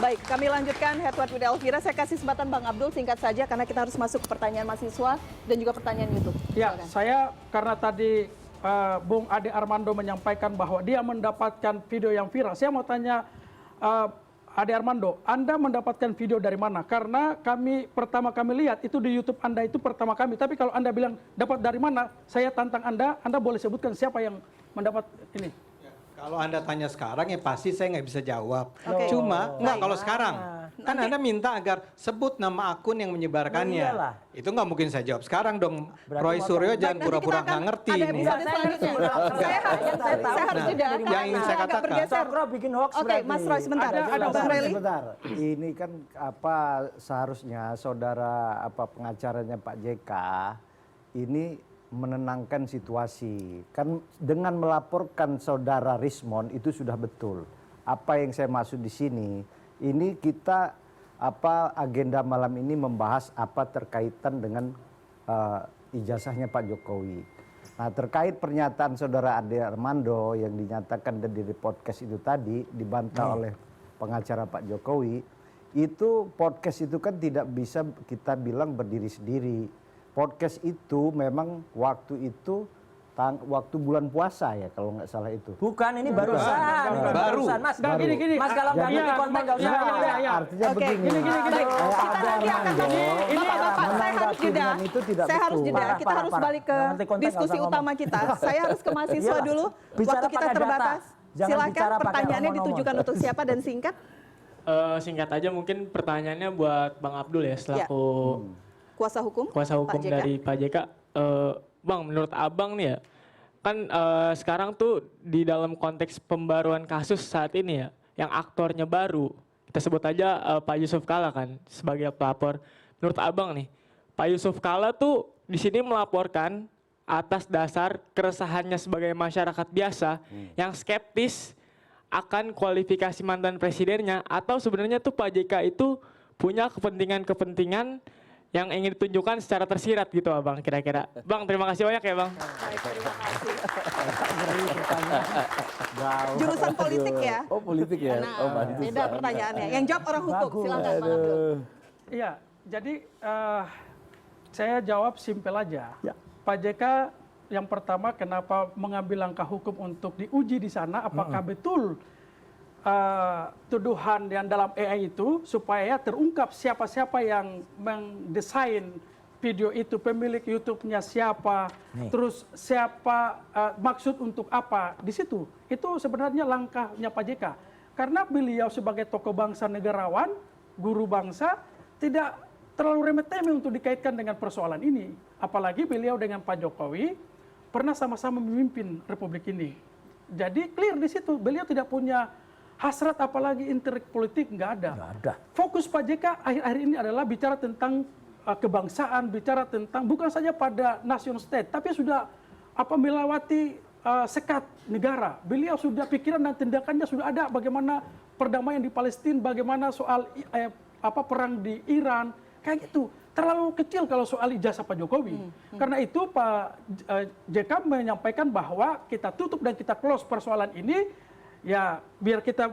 Baik, kami lanjutkan Head to Head with Elvira. Saya kasih kesempatan Bang Abdul singkat saja karena kita harus masuk ke pertanyaan mahasiswa dan juga pertanyaan YouTube. Ya, Silakan. saya karena tadi Bung Ade Armando menyampaikan bahwa dia mendapatkan video yang viral. Saya mau tanya Ade Armando, Anda mendapatkan video dari mana? Karena pertama kami lihat itu di YouTube Anda itu pertama kami. Tapi kalau Anda bilang dapat dari mana, saya tantang Anda boleh sebutkan siapa yang mendapat ini. Kalau Anda tanya sekarang ya pasti saya nggak bisa jawab. Oke. Cuma nggak kalau sekarang. Kan Nanti- Anda minta agar sebut nama akun yang menyebarkannya. Iyalah. Itu nggak mungkin saya jawab sekarang dong. Berarti Roy mau Suryo Baik, jangan nanti pura-pura kita nggak akan ngerti ada ini. episode selanjutnya. Saya harus Nah, jeda. yang ingin saya Agak katakan. bergeser. Sokro bikin hoax Oke, berarti. Mas Roy sebentar. Ada Bang Reli. Sebentar, ini kan seharusnya saudara pengacaranya Pak JK ini menenangkan situasi. Kan dengan melaporkan saudara Rismon itu sudah betul. Apa yang saya maksud di sini, ini kita agenda malam ini membahas apa terkaitan dengan ijazahnya Pak Jokowi. Nah, terkait pernyataan saudara Ade Armando yang dinyatakan di podcast itu tadi dibantah oleh pengacara Pak Jokowi, itu podcast itu kan tidak bisa kita bilang berdiri sendiri. Podcast itu memang waktu itu waktu bulan puasa ya kalau nggak salah itu. Bukan, ini barusan. Baru. Barusan, Mas. Nah, gini. Mas kalau nggak ngerti konten nggak usah. Ya. Artinya Oke. begini. Gini. Baik, kita Ade nanti akan Armando ini Bapak-bapak, saya harus menanggapi jeda. dengan itu tidak Saya harus betul. jeda. Parah, Kita parah, harus parah. balik ke Nggak ngerti konten, diskusi nggak usah utama kita. Saya harus ke mahasiswa Iyalah. dulu. Bicara Waktu kita pakai data. terbatas. Jangan Silakan bicara pakai pertanyaannya omong-omong. ditujukan untuk siapa dan singkat. Singkat aja mungkin pertanyaannya buat Bang Abdul ya selaku Kuasa hukum. kuasa hukum Pak JK. dari Pak JK. Bang, menurut Abang nih ya, kan sekarang tuh di dalam konteks pembaruan kasus saat ini ya, yang aktornya baru, kita sebut aja Pak Yusuf Kalla kan sebagai pelapor. Menurut Abang nih, Pak Yusuf Kalla tuh di sini melaporkan atas dasar keresahannya sebagai masyarakat biasa yang skeptis akan kualifikasi mantan presidennya, atau sebenarnya tuh Pak JK itu punya kepentingan-kepentingan yang ingin ditunjukkan secara tersirat gitu Abang kira-kira. Bang, terima kasih banyak ya Bang. Baik, terima kasih. Jurusan politik ya. Oh politik ya? Oh Nah, beda pertanyaannya. Yang jawab orang hukum. Silakan Bang Abdul. Iya, jadi saya jawab simpel aja. Ya. Pak JK yang pertama kenapa mengambil langkah hukum untuk diuji di sana, apakah betul tuduhan yang dalam AI itu supaya terungkap siapa-siapa yang mendesain video itu, pemilik YouTube-nya siapa, terus siapa, maksud untuk apa di situ. Itu sebenarnya langkahnya Pak JK. Karena beliau sebagai tokoh bangsa negarawan, guru bangsa, tidak terlalu remeh-temeh untuk dikaitkan dengan persoalan ini. Apalagi beliau dengan Pak Jokowi pernah sama-sama memimpin Republik ini. Jadi clear di situ, beliau tidak punya hasrat apalagi intrik politik, nggak ada. Nggak ada. Fokus Pak JK akhir-akhir ini adalah bicara tentang kebangsaan, bicara tentang bukan saja pada nation state, tapi sudah melewati sekat negara. Beliau sudah pikiran dan tindakannya sudah ada bagaimana perdamaian di Palestina, bagaimana soal perang di Iran, kayak gitu. Terlalu kecil kalau soal ijazah Pak Jokowi. Karena itu Pak JK menyampaikan bahwa kita tutup dan kita close persoalan ini, ya biar kita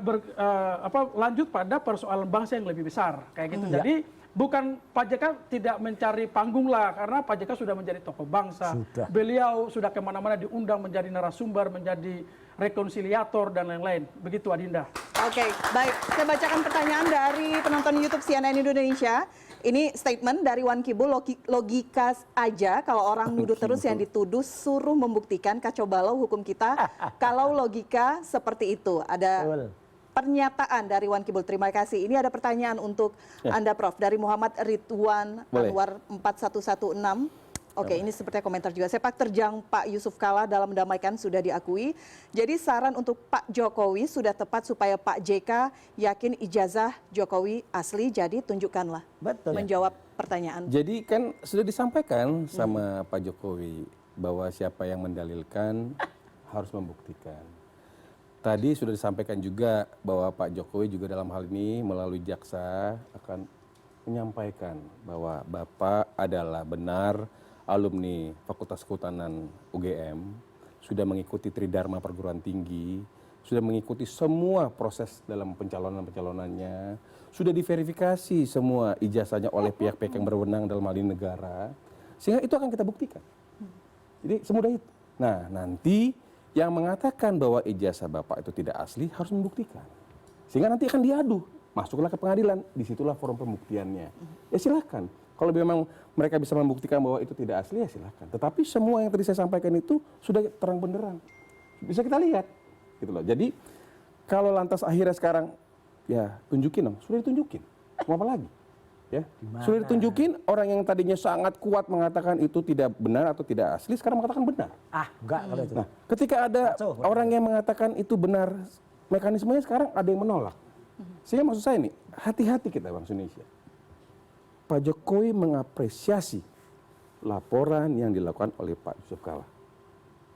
lanjut pada persoalan bangsa yang lebih besar kayak gitu. Jadi bukan Pak JK tidak mencari panggung lah, karena Pak JK sudah menjadi tokoh bangsa. Beliau sudah kemana-mana diundang menjadi narasumber, menjadi rekonsiliator dan lain-lain. Begitu Adinda. Oke, baik. Saya bacakan pertanyaan dari penonton YouTube CNN Indonesia. Ini statement dari Wan Kibul, logika aja kalau orang nuduh terus yang dituduh suruh membuktikan, kacau balau hukum kita kalau logika seperti itu. Ada pernyataan dari Wan Kibul. Terima kasih. Ini ada pertanyaan untuk Anda Prof. Dari Muhammad Ridwan Anwar 4116. Oke, ini sepertinya komentar juga. Sepak terjang Pak Yusuf Kalla dalam mendamaikan sudah diakui. Jadi saran untuk Pak Jokowi sudah tepat supaya Pak JK yakin ijazah Jokowi asli, jadi tunjukkanlah. Betul. Menjawab pertanyaan. Jadi kan sudah disampaikan sama Pak Jokowi bahwa siapa yang mendalilkan harus membuktikan. Tadi sudah disampaikan juga bahwa Pak Jokowi juga dalam hal ini melalui jaksa akan menyampaikan bahwa Bapak adalah benar alumni Fakultas Kehutanan UGM, sudah mengikuti Tridharma Perguruan Tinggi, sudah mengikuti semua proses dalam pencalonannya, sudah diverifikasi semua ijazahnya oleh pihak-pihak yang berwenang dalam hal ini negara, sehingga itu akan kita buktikan. Jadi semudah itu. Nah, nanti yang mengatakan bahwa ijazah Bapak itu tidak asli harus membuktikan. Sehingga nanti akan diadu, masuklah ke pengadilan, disitulah forum pembuktiannya. Ya silakan. Kalau memang mereka bisa membuktikan bahwa itu tidak asli, ya silakan. Tetapi semua yang tadi saya sampaikan itu sudah terang benderang. Bisa kita lihat. Gitu loh. Jadi kalau lantas akhirnya sekarang, ya tunjukin dong, sudah ditunjukin. Mau apa lagi? Ya, sudah ditunjukin orang yang tadinya sangat kuat mengatakan itu tidak benar atau tidak asli, sekarang mengatakan benar. Enggak kalau itu. Nah, ketika ada orang yang mengatakan itu benar, mekanismenya sekarang ada yang menolak. Sehingga maksud saya nih, hati-hati kita bangsa Indonesia. Pak Jokowi mengapresiasi laporan yang dilakukan oleh Pak Yusuf Kalla,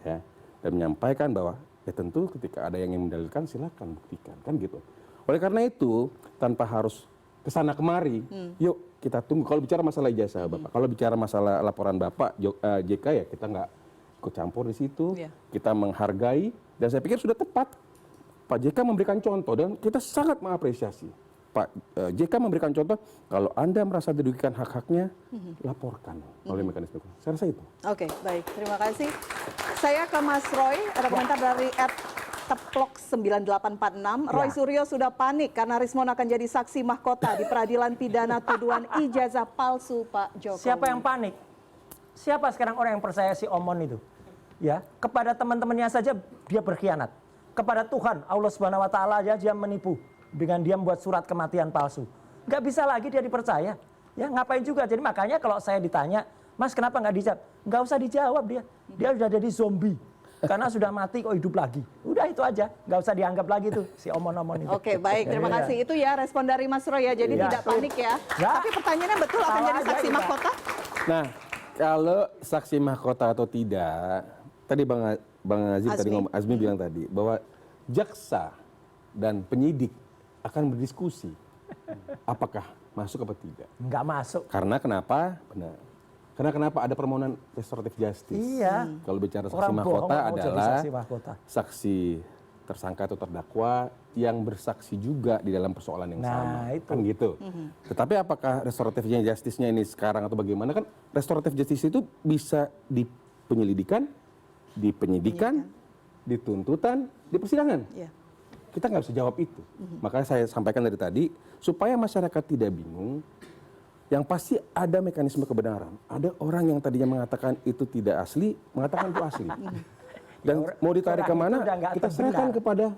ya, dan menyampaikan bahwa ya tentu ketika ada yang ingin mendalilkan silakan buktikan, kan gitu. Oleh karena itu tanpa harus kesana kemari, yuk kita tunggu. Kalau bicara masalah ijazah Bapak, kalau bicara masalah laporan Bapak JK ya kita nggak ikut campur di situ, kita menghargai dan saya pikir sudah tepat. Pak JK memberikan contoh dan kita sangat mengapresiasi. Pak JK memberikan contoh, kalau Anda merasa dirugikan hak-haknya, laporkan oleh mekanisme. Saya rasa itu. Oke, baik. Terima kasih. Saya ke Mas Roy, ada komentar dari @teplok9846. Roy Suryo sudah panik karena Rismon akan jadi saksi mahkota di peradilan pidana tuduhan ijazah palsu Pak Jokowi. Siapa yang panik? Siapa sekarang orang yang percaya si Omon itu? Ya, kepada teman-temannya saja dia berkhianat. Kepada Tuhan, Allah Subhanahu wa taala aja dia menipu dengan dia membuat surat kematian palsu. Nggak bisa lagi dia dipercaya. Ya, ngapain juga? Jadi makanya kalau saya ditanya, "Mas, kenapa nggak dijawab?" Nggak usah dijawab dia. Dia sudah jadi zombie. Karena sudah mati kok hidup lagi. Udah itu aja, nggak usah dianggap lagi tuh si omon-omon itu. Oke, baik, terima kasih. Itu ya respon dari Mas Roy ya, jadi tidak panik ya. Tapi pertanyaannya betul akan jadi saksi mahkota? Nah, kalau saksi mahkota atau tidak, tadi Bang Azmi bilang tadi bahwa jaksa dan penyidik akan berdiskusi apakah masuk atau tidak. Nggak masuk. Karena kenapa? Benar. Karena kenapa ada permohonan restoratif justice. Iya. Kalau bicara saksi Orang bohong mahkota mau jadi adalah saksi mahkota. saksi tersangka atau terdakwa yang bersaksi juga di dalam persoalan yang sama. itu. Kan gitu. Tetapi apakah restoratif justice-nya ini sekarang atau bagaimana? Kan restoratif justice itu bisa di penyelidikan, di penyidikan, di tuntutan, di persidangan. Iya. Kita nggak bisa jawab itu. Makanya saya sampaikan dari tadi, supaya masyarakat tidak bingung, yang pasti ada mekanisme kebenaran. Ada orang yang tadinya mengatakan itu tidak asli, mengatakan itu asli. Dan mau ditarik kemana, kita serahkan kepada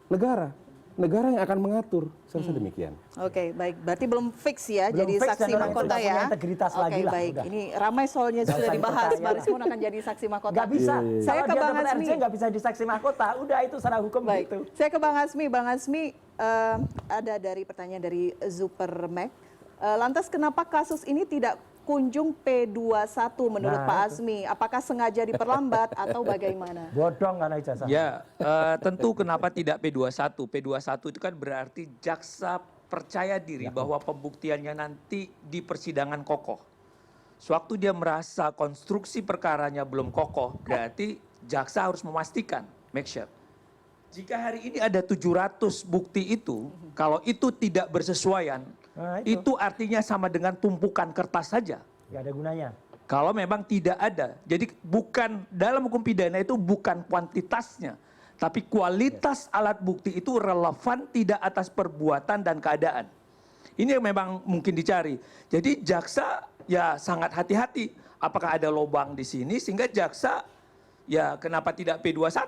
negara. Negara yang akan mengatur. Saya rasa demikian. Oke, baik. Berarti belum fix ya Belum jadi fix saksi dan orang itu mahkota nggak punya ya. integritas Oke, lagi lah, baik. udah. Ini ramai soalnya Nggak sudah usah dibahas. dipercaya Pak lah. Rismon akan jadi saksi mahkota. Nggak bisa. Saya Kalau ke dia Bang dapat Azmi. RJ nggak bisa jadi saksi mahkota. Udah itu secara hukum Baik, gitu. saya ke Bang Azmi. Bang Azmi, ada dari pertanyaan dari Supermac. Lantas kenapa kasus ini tidak kunjung P21 menurut Pak Azmi? Apakah sengaja diperlambat atau bagaimana? Bodong karena ijazah. Ya, tentu kenapa tidak P21? P21 itu kan berarti jaksa percaya diri bahwa pembuktiannya nanti di persidangan kokoh. Sewaktu dia merasa konstruksi perkaranya belum kokoh, berarti jaksa harus memastikan, make sure. Jika hari ini ada 700 bukti itu, kalau itu tidak bersesuaian, Nah, itu artinya sama dengan tumpukan kertas saja. Nggak ada gunanya. Kalau memang tidak ada. Jadi bukan dalam hukum pidana itu bukan kuantitasnya, tapi kualitas alat bukti itu relevan tidak atas perbuatan dan keadaan. Ini yang memang mungkin dicari. Jadi jaksa ya sangat hati-hati. Apakah ada lubang di sini sehingga jaksa ya kenapa tidak P21?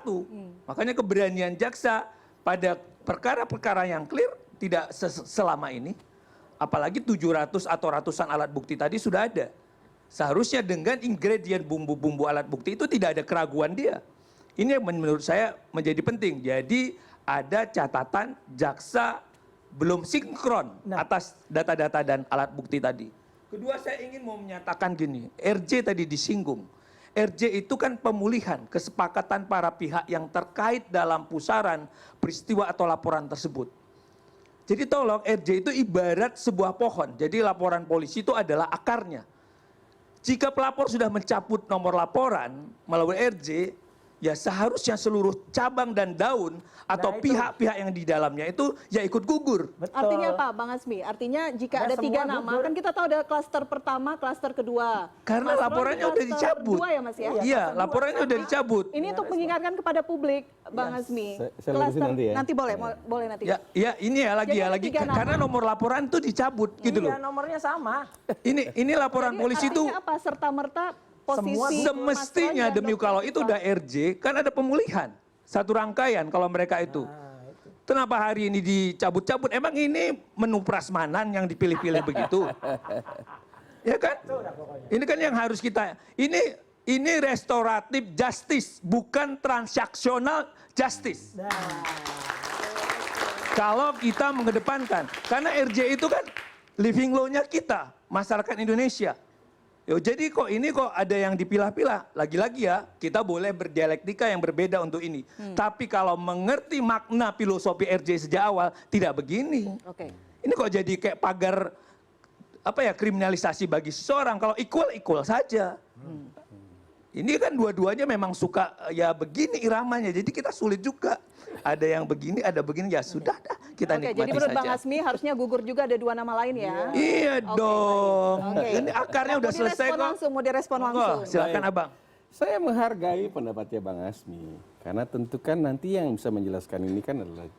Makanya keberanian jaksa pada perkara-perkara yang clear tidak selama ini. Apalagi 700 atau ratusan alat bukti tadi sudah ada. Seharusnya dengan ingredient bumbu-bumbu alat bukti itu tidak ada keraguan dia. Ini yang menurut saya menjadi penting. Jadi ada catatan jaksa belum sinkron atas data-data dan alat bukti tadi. Kedua saya ingin mau menyatakan gini, RJ tadi disinggung. RJ itu kan pemulihan kesepakatan para pihak yang terkait dalam pusaran peristiwa atau laporan tersebut. Jadi tolong RJ itu ibarat sebuah pohon. Jadi laporan polisi itu adalah akarnya. Jika pelapor sudah mencabut nomor laporan melalui RJ, ya seharusnya seluruh cabang dan daun atau Nah, itu. pihak-pihak yang di dalamnya itu ya ikut gugur. Betul. Artinya apa, Bang Asmi? Artinya jika Ya, ada 3 semua nama, gugur. kan kita tahu ada klaster pertama, klaster kedua. Karena Mas Roy laporannya di udah klaster dicabut. 2 ya, Mas ya? Iya, laporannya udah dicabut. Ini untuk mengingatkan kepada publik, Bang Asmi. Saya lurusin nanti ya. Nanti boleh, boleh nanti. Ya ini ya lagi Jadi ya ada lagi 3 nama. karena nomor laporan tuh dicabut gitu loh. Iya, nomornya sama. Ini laporan Jadi polisi itu artinya apa? Serta-merta posisi semestinya Mas Roy dan demi Dr. kalau itu Iqbal. udah RJ kan ada pemulihan satu rangkaian kalau mereka itu. Kenapa hari ini dicabut-cabut? Emang ini menu prasmanan yang dipilih-pilih begitu? Ya kan? Ini kan yang harus kita ini restoratif justice bukan transaksional justice. Kalau kita mengedepankan, karena RJ itu kan living law-nya kita, masyarakat Indonesia. Yo, jadi kok ini kok ada yang dipilah-pilah. Lagi-lagi ya, kita boleh berdialektika yang berbeda untuk ini. Tapi kalau mengerti makna filosofi RJ sejak awal, tidak begini. Oke. Ini kok jadi kayak pagar apa ya kriminalisasi bagi seseorang. Kalau equal saja. Ini kan dua-duanya memang suka ya begini iramanya. Jadi kita sulit juga. Ada yang begini, ada begini. Ya sudah dah, kita Oke, nikmati jadi menurut saja. Bang Asmi harusnya gugur juga ada 2 nama lain ya. Iya Oke, dong. baik. Oke. Ini akarnya udah Mau selesai direspon kok. langsung, mau direspon Monggo, langsung. silakan Abang. Saya menghargai pendapatnya Bang Asmi, karena tentu kan nanti yang bisa menjelaskan ini kan adalah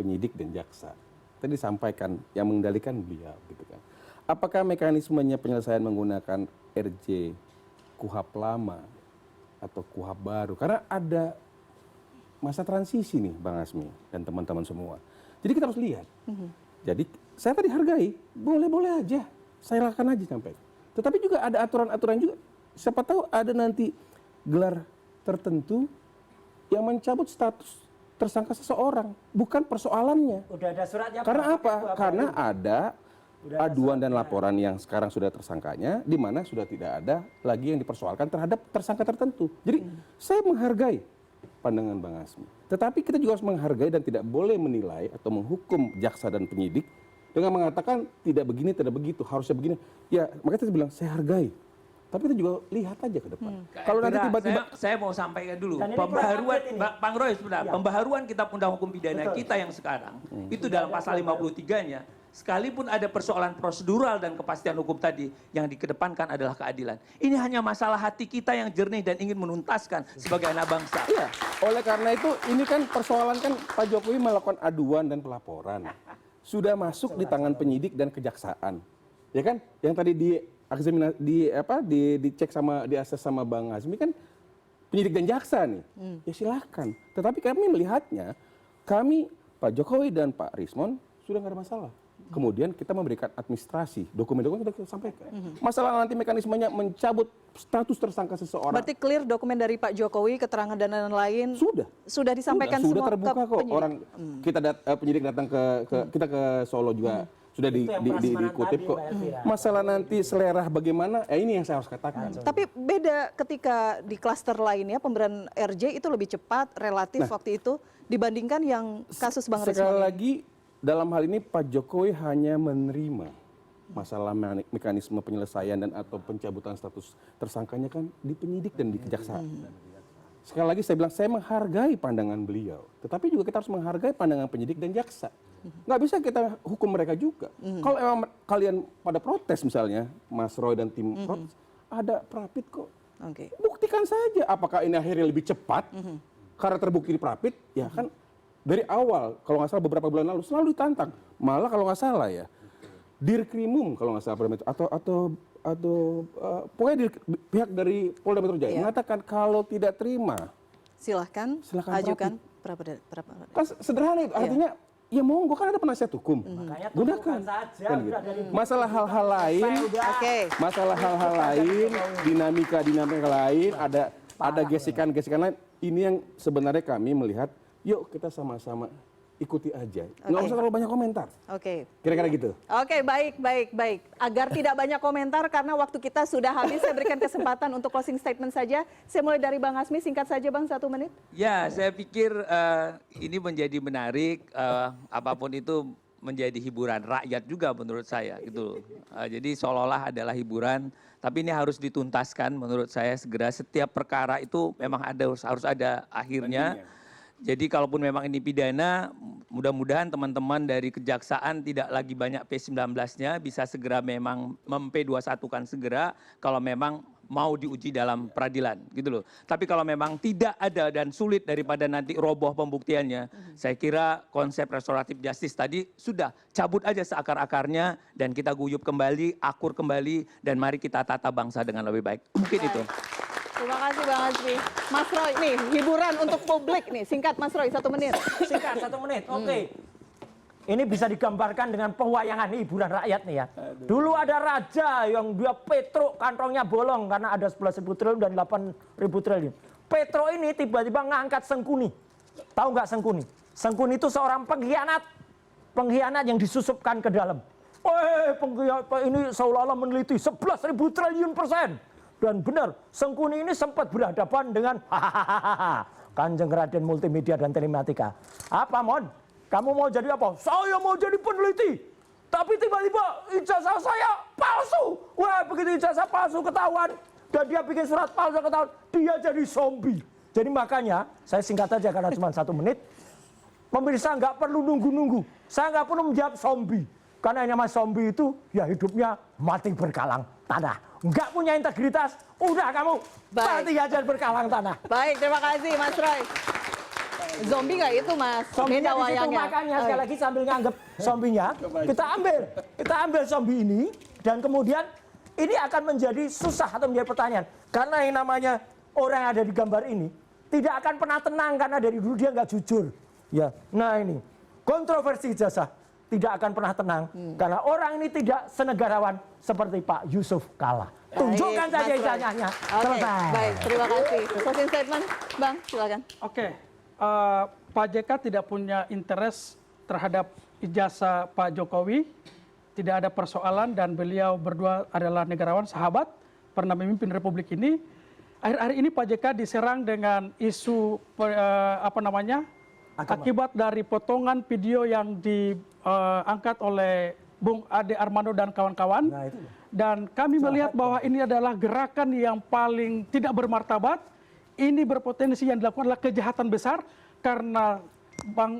penyidik dan jaksa. Tadi disampaikan yang mengendalikan beliau, gitu kan. Apakah mekanismenya penyelesaian menggunakan RJ KUHP lama atau KUHP baru? Karena ada masa transisi nih Bang Asmi dan teman-teman semua. Jadi kita harus lihat. Jadi saya tadi hargai, boleh-boleh aja, saya lakukan aja sampai. Tetapi juga ada aturan-aturan juga. Siapa tahu ada nanti gelar tertentu yang mencabut status tersangka seseorang, bukan persoalannya. Udah ada suratnya. Karena Pak. apa? Itu Karena itu? ada Udah ada aduan dan laporan yang sekarang sudah tersangkanya, di mana sudah tidak ada lagi yang dipersoalkan terhadap tersangka tertentu. Jadi saya menghargai pandangan Bang Asmi. Tetapi kita juga harus menghargai dan tidak boleh menilai atau menghukum jaksa dan penyidik dengan mengatakan tidak begini, tidak begitu, harusnya begini. Ya, makanya saya bilang saya hargai. Tapi kita juga lihat aja ke depan. Kalau nanti Kira, tiba-tiba saya mau sampaikan dulu Dan ini pembaharuan kurang update ini. Bang Roy sebentar, Ya. pembaharuan kitab undang hukum pidana Betul. kita yang sekarang itu dalam pasal 53-nya sekalipun ada persoalan prosedural dan kepastian hukum tadi yang dikedepankan adalah keadilan. Ini hanya masalah hati kita yang jernih dan ingin menuntaskan sebagai anak bangsa. Iya, oleh karena itu ini kan persoalan kan Pak Jokowi melakukan aduan dan pelaporan. Sudah masuk di tangan penyidik dan kejaksaan. Ya kan? Yang tadi dicek sama diakses sama Bang Azmi kan penyidik dan jaksa nih. Ya silahkan. Tetapi kami melihatnya kami Pak Jokowi dan Pak Rismon sudah nggak ada masalah. Kemudian kita memberikan administrasi, dokumen-dokumen sudah kita sampaikan. Masalah nanti mekanismenya mencabut status tersangka seseorang. Berarti clear dokumen dari Pak Jokowi, keterangan dan lain-lain sudah disampaikan sudah semua terbuka ke kok. penyidik. Orang kita penyidik datang kita ke Solo juga sudah Itu yang prasmanan dikutip tadi, kok. Mbak Elvira. Masalah nanti selera bagaimana? Ini yang saya harus katakan. Tapi beda ketika di klaster lainnya pemberian RJ itu lebih cepat relatif waktu itu dibandingkan yang kasus Bang Sekali Rismon. lagi dalam hal ini Pak Jokowi hanya menerima masalah mekanisme penyelesaian dan atau pencabutan status tersangkanya kan di penyidik dan di kejaksaan. Sekali lagi saya bilang saya menghargai pandangan beliau, tetapi juga kita harus menghargai pandangan penyidik dan jaksa. Nggak bisa kita hukum mereka juga. Kalau emang kalian pada protes misalnya, Mas Roy dan tim protes, ada prapit kok. Oke. Buktikan saja apakah ini akhirnya lebih cepat karena terbukti di prapit, ya kan dari awal kalau nggak salah beberapa bulan lalu selalu ditantang. Malah kalau nggak salah ya Dirkrimum kalau nggak salah atau pokoknya pihak dari Polda Metro Jaya mengatakan kalau tidak terima Silahkan ajukan kan sederhana itu artinya ya monggo kan ada penasihat hukum Makanya gunakan tunjukkan saja, kan udah gitu. dari Masalah hal-hal lain Oke. masalah hal-hal lain dinamika lain ada gesekan lain ini yang sebenarnya kami melihat yuk kita sama-sama ikuti aja nggak usah terlalu banyak komentar Oke. kira-kira gitu. Oke, baik. Agar tidak banyak komentar karena waktu kita sudah habis, saya berikan kesempatan untuk closing statement saja. Saya mulai dari Bang Asmi, singkat saja Bang, 1 menit. Ya, saya pikir ini menjadi menarik. Apapun itu menjadi hiburan rakyat juga menurut saya gitu. Jadi seolah-olah adalah hiburan, tapi ini harus dituntaskan menurut saya segera. Setiap perkara itu memang harus ada akhirnya. Jadi kalaupun memang ini pidana, mudah-mudahan teman-teman dari kejaksaan tidak lagi banyak P19-nya, bisa segera memang mem-P21-kan segera kalau memang mau diuji dalam peradilan gitu loh. Tapi kalau memang tidak ada dan sulit daripada nanti roboh pembuktiannya, saya kira konsep restoratif justice tadi sudah cabut aja seakar-akarnya dan kita guyup kembali, akur kembali, dan mari kita tata bangsa dengan lebih baik. Mungkin itu. Terima kasih Bang Hasbi. Mas Roy, nih hiburan untuk publik nih. Singkat Mas Roy, 1 menit. Singkat 1 menit, oke. Ini bisa digambarkan dengan pewayangan hiburan rakyat nih ya. Dulu ada raja yang dia Petro kantongnya bolong karena ada 11.000 triliun dan 8.000 triliun. Petro ini tiba-tiba ngangkat Sengkuni. Tahu nggak Sengkuni? Sengkuni itu seorang pengkhianat. Pengkhianat yang disusupkan ke dalam. Pengkhianat ini seolah-olah meneliti 11.000 triliun persen. Dan benar, Sengkuni ini sempat berhadapan dengan Kanjeng Raden Multimedia dan Telematika. Apa, Mon? Kamu mau jadi apa? Saya mau jadi peneliti. Tapi tiba-tiba ijazah saya palsu. Wah, begitu ijazah palsu ketahuan. Dan dia bikin surat palsu ketahuan. Dia jadi zombie. Jadi makanya, saya singkat aja karena cuma 1 menit. Pemirsa nggak perlu nunggu-nunggu. Saya nggak perlu menjawab zombie. Karena yang namanya zombie itu, ya hidupnya mati berkalang tanah. Nggak punya integritas, udah kamu mati aja berkalang tanah. Baik, terima kasih Mas Roy. Zombie nggak itu Mas? Zombinya Beda di situ, wayangnya. makanya sekali lagi sambil nganggep zombinya, kita ambil zombie ini, dan kemudian ini akan menjadi susah atau menjadi pertanyaan. Karena yang namanya orang yang ada di gambar ini, tidak akan pernah tenang karena dari dulu dia nggak jujur. Ya, nah ini, kontroversi ijazah. Tidak akan pernah tenang karena orang ini tidak senegarawan seperti Pak Yusuf Kalla. Tunjukkan saja ijazahnya. Selesai. Baik, terima kasih. Closing statement, Bang, silakan. Oke, Pak JK tidak punya interest terhadap ijazah Pak Jokowi. Tidak ada persoalan dan beliau berdua adalah negarawan, sahabat, pernah memimpin Republik ini. Akhir-akhir ini Pak JK diserang dengan isu akibat dari potongan video yang diangkat oleh Bung Ade Armando dan kawan-kawan. Dan kami melihat bahwa ini adalah gerakan yang paling tidak bermartabat. Ini berpotensi yang dilakukan adalah kejahatan besar karena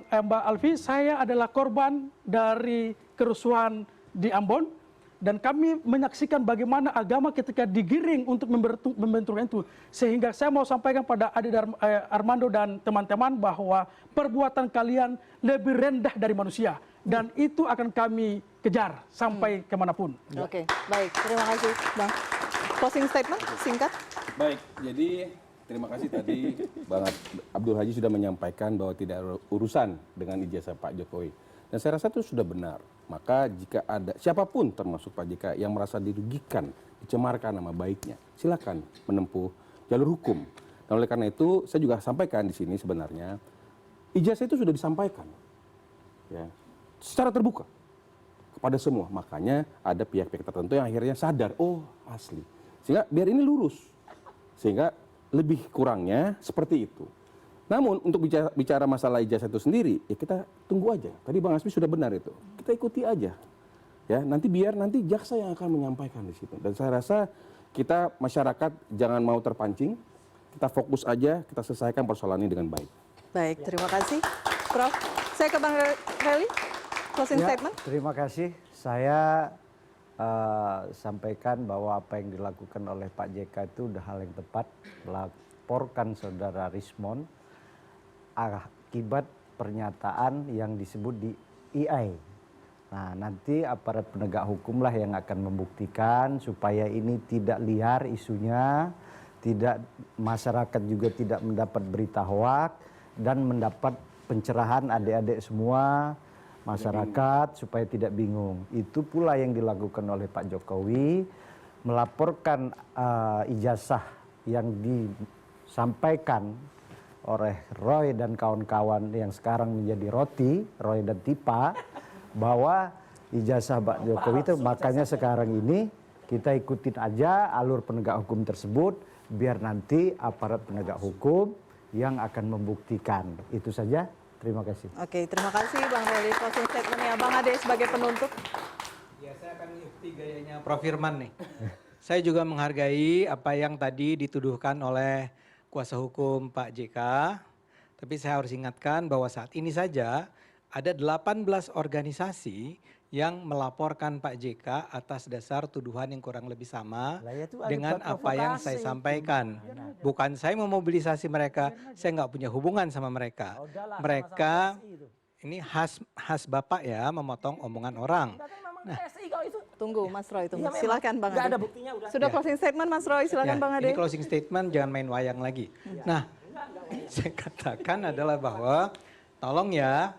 Mbak Alfi, saya adalah korban dari kerusuhan di Ambon. Dan kami menyaksikan bagaimana agama ketika digiring untuk membenturkan itu. Sehingga saya mau sampaikan pada Ade Armando dan teman-teman bahwa perbuatan kalian lebih rendah dari manusia. Dan itu akan kami kejar sampai kemanapun. Oke, baik. Terima kasih, Bang. Closing statement, singkat. Baik, jadi terima kasih tadi Bang Abdul Haji sudah menyampaikan bahwa tidak ada urusan dengan ijazah Pak Jokowi. Dan saya rasa itu sudah benar. Maka jika ada siapapun termasuk Pak JK yang merasa dirugikan, dicemarkan nama baiknya, silakan menempuh jalur hukum. Dan oleh karena itu saya juga sampaikan di sini sebenarnya ijazah itu sudah disampaikan, ya, secara terbuka kepada semua. Makanya ada pihak-pihak tertentu yang akhirnya sadar, oh asli, sehingga biar ini lurus, sehingga lebih kurangnya seperti itu. Namun untuk bicara masalah ijazah itu sendiri, ya kita tunggu aja. Tadi Bang Hasbi sudah benar itu. Kita ikuti aja. Ya, nanti jaksa yang akan menyampaikan di situ. Dan saya rasa kita masyarakat jangan mau terpancing. Kita fokus aja, kita selesaikan persoalan ini dengan baik. Baik, terima kasih. Prof, saya ke Bang Reli. Closing statement. Terima kasih. Saya sampaikan bahwa apa yang dilakukan oleh Pak JK itu udah hal yang tepat. Melaporkan Saudara Rismond akibat pernyataan yang disebut di EI. Nah, nanti aparat penegak hukumlah yang akan membuktikan supaya ini tidak liar isunya, tidak masyarakat juga tidak mendapat berita hoak dan mendapat pencerahan adik-adik semua masyarakat supaya tidak bingung. Itu pula yang dilakukan oleh Pak Jokowi, melaporkan ijazah yang disampaikan oleh Roy dan kawan-kawan yang sekarang menjadi Roy dan Tipa, bahwa ijazah Pak Jokowi itu, makanya sekarang ini kita ikutin aja alur penegak hukum tersebut, biar nanti aparat penegak hukum yang akan membuktikan. Itu saja, Terima kasih. Oke, terima kasih Bang Roli. Closing statement-nya Bang Ade sebagai penuntut. Ya, saya akan mengikuti gayanya Prof. Firman nih. Saya juga menghargai apa yang tadi dituduhkan oleh kuasa hukum Pak JK. Tapi saya harus ingatkan bahwa saat ini saja ada 18 organisasi yang melaporkan Pak JK atas dasar tuduhan yang kurang lebih sama Lah, ya itu ada dengan buat apa yang provokasi saya itu. sampaikan. Bukan saya memobilisasi mereka, saya nggak punya hubungan sama mereka. Udahlah, Mereka sama-sama PSI itu. ini khas Bapak ya memotong omongan orang. Enggak kan memang PSI kalau itu. Tunggu Mas Roy, tunggu. Iya, memang. Silakan Bang Nggak Ade. ada buktinya udah. Sudah Ya. closing statement Mas Roy, silakan Ya, Bang Ade. ini closing statement, jangan main wayang lagi. Nah, saya katakan adalah bahwa tolong ya,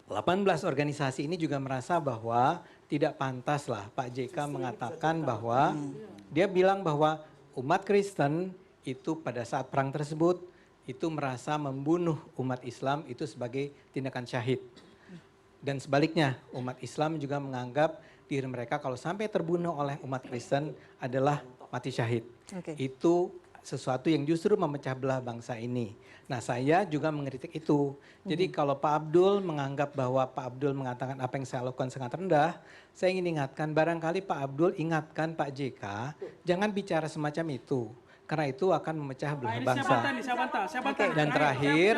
18 organisasi ini juga merasa bahwa tidak pantas lah Pak JK mengatakan bahwa dia bilang bahwa umat Kristen itu pada saat perang tersebut itu merasa membunuh umat Islam itu sebagai tindakan syahid. Dan sebaliknya umat Islam juga menganggap diri mereka kalau sampai terbunuh oleh umat Kristen adalah mati syahid. Oke. Itu sesuatu yang justru memecah belah bangsa ini. Nah, saya juga mengkritik itu. Jadi kalau Pak Abdul menganggap bahwa Pak Abdul mengatakan apa yang saya lakukan sangat rendah, saya ingin ingatkan barangkali Pak Abdul ingatkan Pak JK, jangan bicara semacam itu. Karena itu akan memecah belah Ini bangsa. saya bantah. Dan terakhir,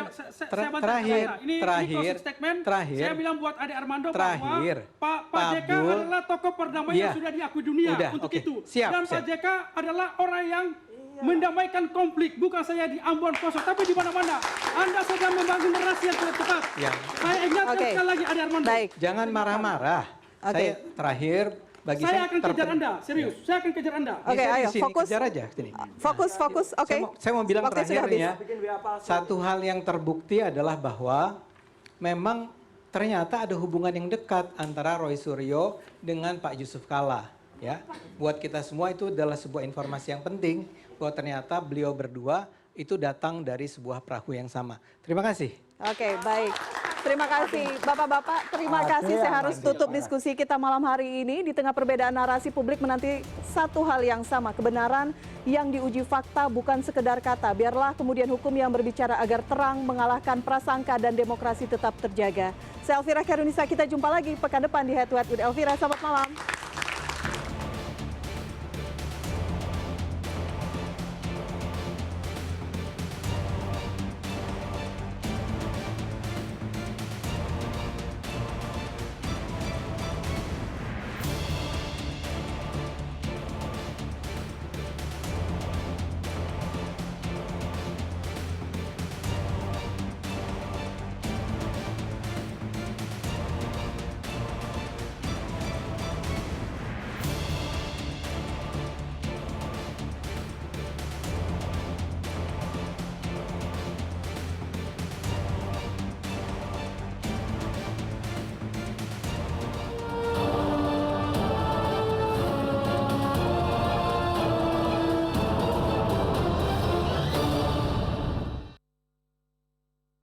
Ini closing statement. terakhir, Saya bilang buat Ade Armando terakhir, bahwa Pak JK Abdul, adalah tokoh perdamaian Iya. yang sudah diakui dunia Udah, untuk oke. itu. Siap, Dan Pak siap. JK adalah orang yang mendamaikan konflik, bukan saya di Ambon Poso, tapi di mana-mana. Anda sedang membangun narasi yang tidak tepat. Ya. Saya ingatkan Oke. sekali lagi Ade Armando. Baik. Jangan marah-marah. Oke. Saya terakhir bagi Saya akan kejar terpen- Anda, serius. Saya akan kejar Anda. Oke, Saya di ayo, sini, fokus. kejar aja sini. Fokus. Oke. Saya mau bilang Waktu sudah terakhir nih ya. habis. Satu hal yang terbukti adalah bahwa memang ternyata ada hubungan yang dekat antara Roy Suryo dengan Pak Yusuf Kalla. Ya, buat kita semua itu adalah sebuah informasi yang penting bahwa ternyata beliau berdua itu datang dari sebuah perahu yang sama. Terima kasih. Oke, baik. Terima kasih Bapak-bapak, terima kasih. Saya harus tutup diskusi kita malam hari ini. Di tengah perbedaan narasi, publik menanti satu hal yang sama, kebenaran yang diuji fakta bukan sekedar kata. Biarlah kemudian hukum yang berbicara agar terang mengalahkan prasangka dan demokrasi tetap terjaga. Saya Elvira Karunisa, kita jumpa lagi pekan depan di Head to Head with Elvira. Selamat malam.